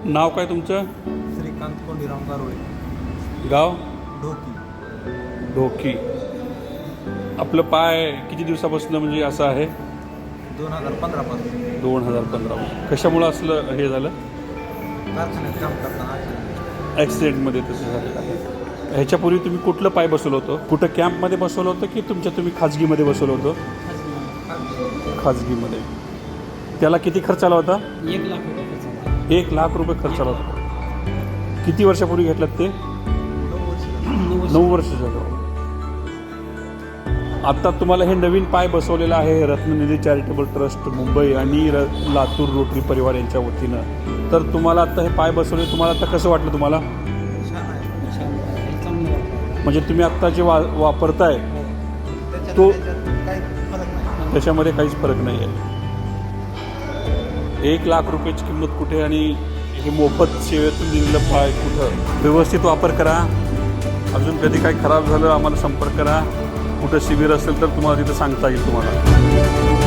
नाव काय तुमचं? श्रीकांत कोंडीराम गारोळे, गाव? ढोकी. ढोकी. आपलं पाय किती दिवसापासून म्हणजे असं आहे? 2015 पासून 2015. कशामुळं असलं हे झालं? कारखान्यात काम करताना ॲक्सिडेंटमध्ये तसं झालेलं आहे. ह्याच्यापूर्वी तुम्ही कुठलं पाय बसवलं होतं? कुठं कॅम्पमध्ये बसवलं होतं की तुम्ही खाजगीमध्ये बसवलं होतं? खाजगीमध्ये. त्याला किती खर्च आला होता? 1 लाख रुपये खर्च झाला. 1 लाख रुपये खर्च आला होता. किती वर्षापूर्वी घेतलात ते? 9 वर्ष झालं. आता तुम्हाला हे नवीन पाय बसवलेलं आहे रत्ननिधी चॅरिटेबल ट्रस्ट मुंबई आणि लातूर रोटरी परिवार यांच्या वतीनं. तर तुम्हाला आता हे पाय बसवले, तुम्हाला आता कसं वाटलं तुम्हाला? छान आहे. चांगलं वाटतं. म्हणजे तुम्ही आत्ता जे वापरताय तो काही फरक नाही. त्याच्यामध्ये काहीच फरक नाही आहे. 1 लाख रुपयाची किंमत कुठे आणि हे मोफत सेवेतून दिलेलं पाय कुठं? व्यवस्थित वापर करा. अजून कधी काही खराब झालं आम्हाला संपर्क करा. कुठं शिबिर असेल तर तुम्हाला तिथं सांगता येईल तुम्हाला.